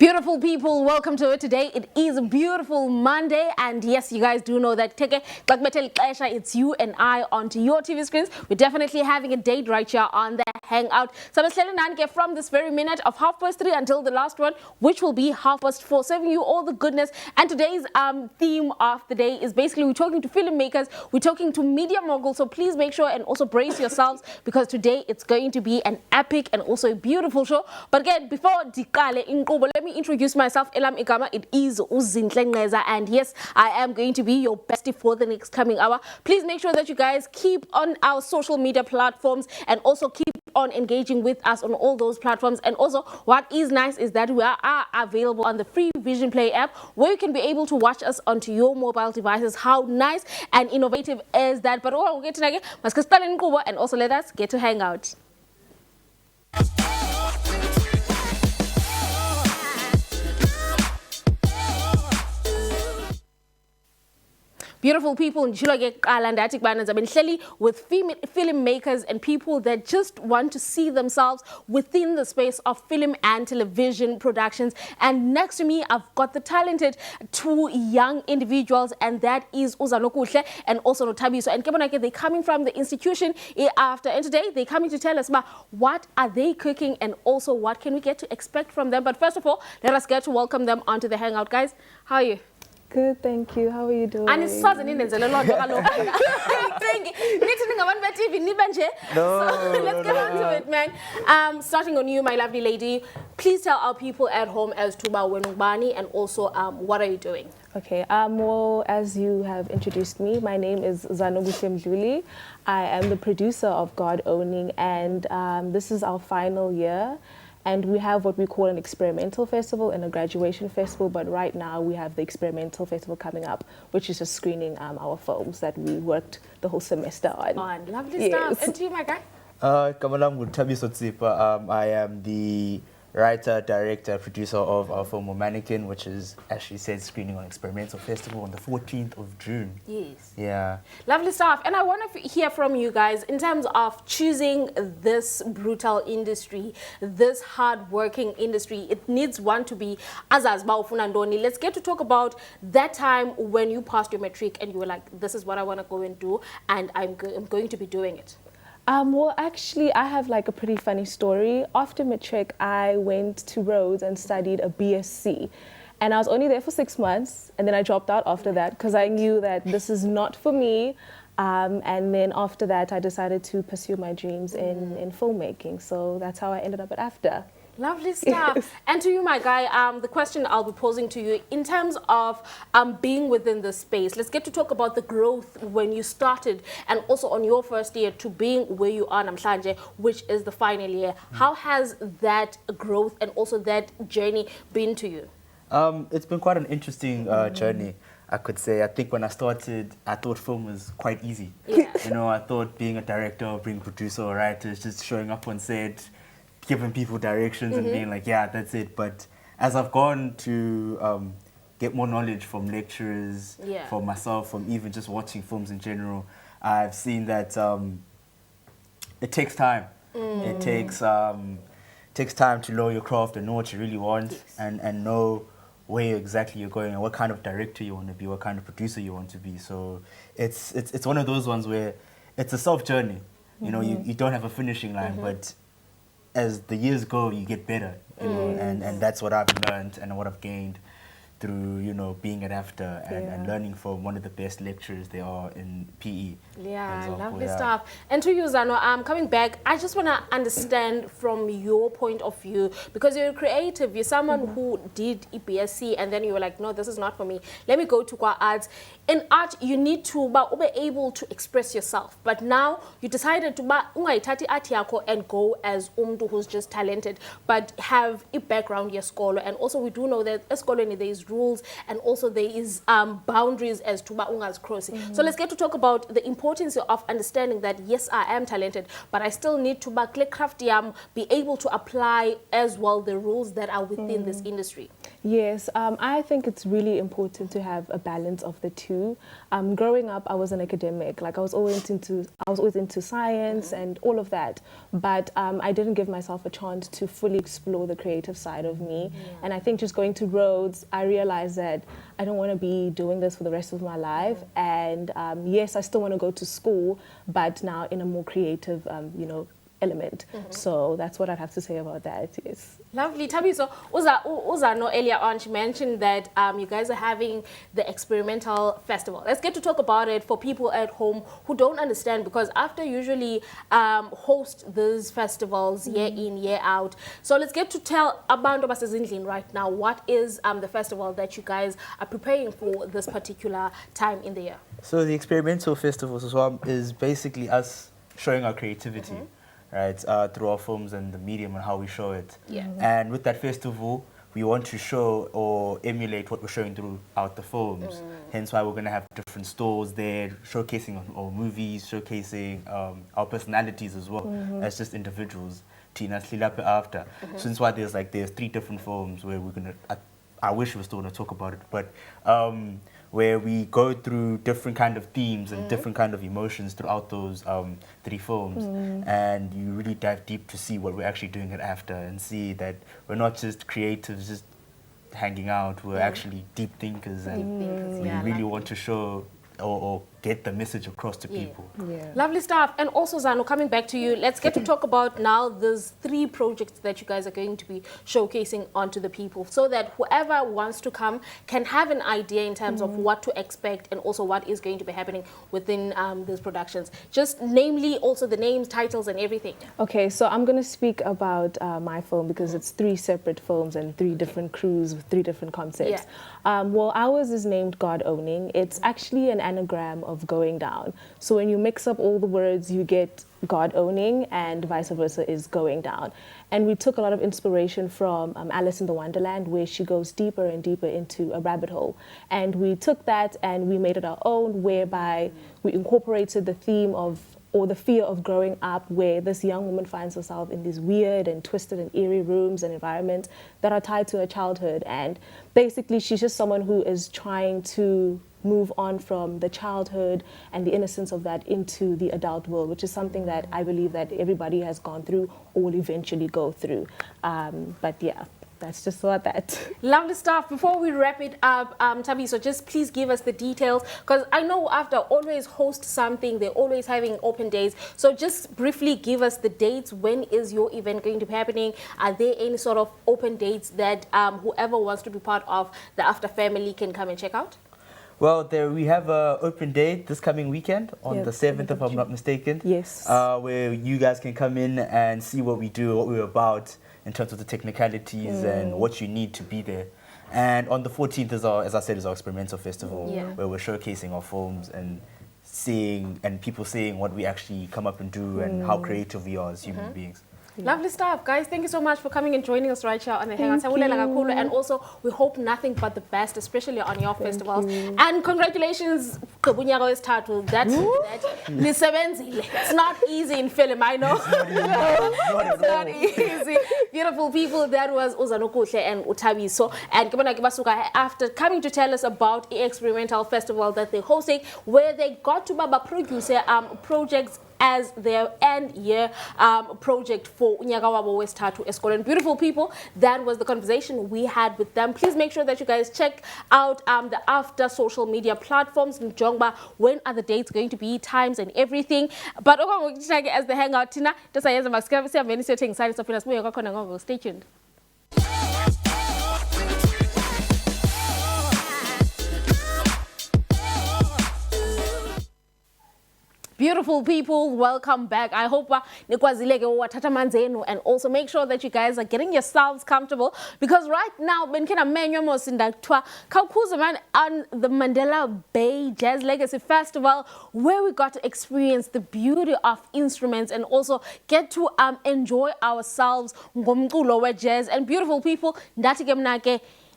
Beautiful people, welcome to it today. It is a beautiful Monday, and yes, you guys do know that it's you and I onto your TV screens. We're definitely having a date right here on the Hangout. So from this very minute of 3:30 until the last one, which will be 4:30, serving you all the goodness. And today's theme of the day is basically we're talking to filmmakers, we're talking to media moguls. So please make sure and also brace yourselves because today it's going to be an epic and also a beautiful show. But again, before Dikale Inqubo, let me introduce myself. Elam Igama, it is Uzinhle Ngeza, and yes, I am going to be your bestie for the next coming hour. Please make sure that you guys keep on our social media platforms and also keep on engaging with us on all those platforms. And also, what is nice is that we are available on the free Vision Play app, where you can be able to watch us onto your mobile devices. How nice and innovative is that? But we'll get to and also let us get to hang out. Beautiful people, with filmmakers and people that just want to see themselves within the space of film and television productions. And next to me, I've got the talented two young individuals, and that is Uzano Kuhle and also Notabiso. And they're coming from the institution after, and today they're coming to tell us about what are they cooking and also what can we get to expect from them. But first of all, let us get to welcome them onto the Hangout. Guys, how are you? Good, thank you. How are you doing? And it's so let's get onto it, man. Starting on you, my lovely lady, please tell our people at home as to Wenubani and also what are you doing? Okay, well, as you have introduced me, my name is Zanobuhle Mdluli. I am the producer of God Owning, and this is our final year. And we have what we call an experimental festival and a graduation festival. But right now we have the experimental festival coming up, which is just screening our films that we worked the whole semester on. Lovely stuff. And to you, my guy? I am the writer, director, producer of our film Mannequin, which is actually said screening on Experimental Festival on the 14th of June. Yes. Yeah. Lovely stuff. And I want to hear from you guys in terms of choosing this brutal industry, this hard-working industry. It needs one to be Azaz Baufunandoni. Let's get to talk about that time when you passed your matric and you were like, this is what I want to go and do, and I'm going to be doing it. Well, actually, I have like a pretty funny story. After matric, I went to Rhodes and studied a BSc. And I was only there for 6 months, and then I dropped out after that because I knew that this is not for me. And then after that, I decided to pursue my dreams in filmmaking. So that's how I ended up at AFDA. Lovely stuff. Yes. And to you, my guy, the question I'll be posing to you in terms of being within the space, let's get to talk about the growth when you started and also on your first year to being where you are namhlanje, which is the final year. How has that growth and also that journey been to you? It's been quite an interesting journey, I could say. I think when I started, I thought film was quite easy. Yeah. You know, I thought being a director, being a producer or writer is just showing up on set, giving people directions and being like, yeah, that's it. But as I've gone to get more knowledge from lecturers, from myself, from even just watching films in general, I've seen that it takes time. It takes time to know your craft and know what you really want and know where exactly you're going and what kind of director you want to be, what kind of producer you want to be. So it's one of those ones where it's a self-journey. You know, you don't have a finishing line, but as the years go, you get better, you know, and that's what I've learned and what I've gained through, you know, being at AFDA and learning from one of the best lecturers there are in PE. Yeah, lovely stuff. And to you, Zano, coming back, I just want to understand from your point of view, because you're creative, you're someone who did EPSC and then you were like, no, this is not for me. Let me go to arts. In art, you need to be able to express yourself. But now you decided to and go as umdu who's just talented, but have a background scholar. And also we do know that scholar there is is rules, and also there is boundaries as to ba ungazi crossing. So let's get to talk about the importance of understanding that yes, I am talented, but I still need to ba craft be able to apply as well the rules that are within this industry. Yes, I think it's really important to have a balance of the two. Growing up, I was an academic. Like I was always into science and all of that. But I didn't give myself a chance to fully explore the creative side of me. And I think just going to Rhodes, I realized that I don't want to be doing this for the rest of my life. And yes, I still want to go to school, but now in a more creative, element. So that's what I'd have to say about that. Yes. Lovely. Thabiso, Uzano earlier on, she mentioned that you guys are having the experimental festival. Let's get to talk about it for people at home who don't understand, because after usually host these festivals year in, year out. So let's get to tell Abantu Basezindlini right now, what is the festival that you guys are preparing for this particular time in the year? So the experimental festival as well is basically us showing our creativity. Right, through our films and the medium and how we show it. And with that festival, we want to show or emulate what we're showing throughout the films. Hence why we're going to have different stalls there, showcasing our movies, showcasing our personalities as well as just individuals. Tina Slilape after. Since why there's 3 different films where we're going to, I wish we were still going to talk about it, but where we go through different kind of themes and different kind of emotions throughout those 3 films. And you really dive deep to see what we're actually doing it after and see that we're not just creatives just hanging out, we're actually deep thinkers, and we really want to show or get the message across to people. Lovely stuff. And also, Zano, coming back to you, let's get to talk about now these 3 projects that you guys are going to be showcasing onto the people, so that whoever wants to come can have an idea in terms of what to expect and also what is going to be happening within these productions. Just namely also the names, titles and everything. Okay, so I'm going to speak about my film because it's 3 separate films and 3 different crews with 3 different concepts. Well, ours is named God Owning. It's actually an anagram of going down. So when you mix up all the words, you get God owning, and vice versa is going down. And we took a lot of inspiration from Alice in the Wonderland, where she goes deeper and deeper into a rabbit hole. And we took that and we made it our own, whereby we incorporated the theme of, or the fear of growing up, where this young woman finds herself in these weird and twisted and eerie rooms and environments that are tied to her childhood. And basically she's just someone who is trying to move on from the childhood and the innocence of that into the adult world, which is something that I believe that everybody has gone through or will eventually go through. But yeah, that's just what that. Lovely stuff. Before we wrap it up, Tabi, so just please give us the details, because I know after always host something, they're always having open days. So just briefly give us the dates. When is your event going to be happening? Are there any sort of open dates that whoever wants to be part of the After family can come and check out? Well, we have an open date this coming weekend on the 7th, if I'm not mistaken. Yes. Where you guys can come in and see what we do, what we're about in terms of the technicalities and what you need to be there. And on the 14th is as I said, is our experimental festival, where we're showcasing our films and people seeing what we actually come up and do and how creative we are as human beings. Lovely stuff, guys. Thank you so much for coming and joining us right here on the Hangout. And also, we hope nothing but the best, especially on your festivals. And congratulations, Kabunyaro is titled. That's it's not easy in film, I know. It's not easy. Beautiful people. That was Uzano Kuhle and Utabiso. And Kibana Kibasuka, after coming to tell us about the experimental festival that they're hosting, where they got to Baba produce projects as their end-year project for Unyagawabo West Tatu Escort. Beautiful people, that was the conversation we had with them. Please make sure that you guys check out the After social media platforms in Jongba. When are the dates going to be, times and everything. But as the Hangout, Tina, stay tuned. Beautiful people, welcome back. I hope and also make sure that you guys are getting yourselves comfortable, because right now on the Mandela Bay Jazz Legacy Festival, where we got to experience the beauty of instruments and also get to enjoy ourselves ngomculo we jazz. And beautiful people,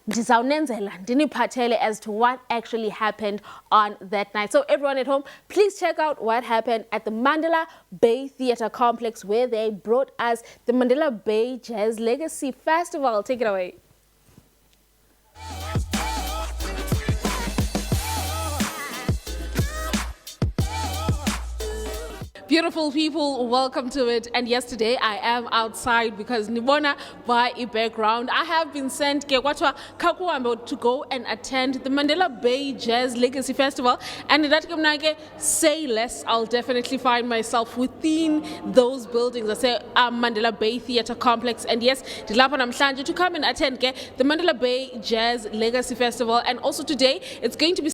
ndizawunenzela ndiniphathele as to what actually happened on that night. So everyone at home, please check out what happened at the Mandela Bay Theatre Complex, where they brought us the Mandela Bay Jazz Legacy Festival. Take it away. Beautiful people, welcome to it. And yes, today I am outside because Nibona by a background. I have been sent to go and attend the Mandela Bay Jazz Legacy Festival. And in that say less, I'll definitely find myself within those buildings. I say Mandela Bay Theatre Complex. And yes, to come and attend the Mandela Bay Jazz Legacy Festival. And also today, it's going to be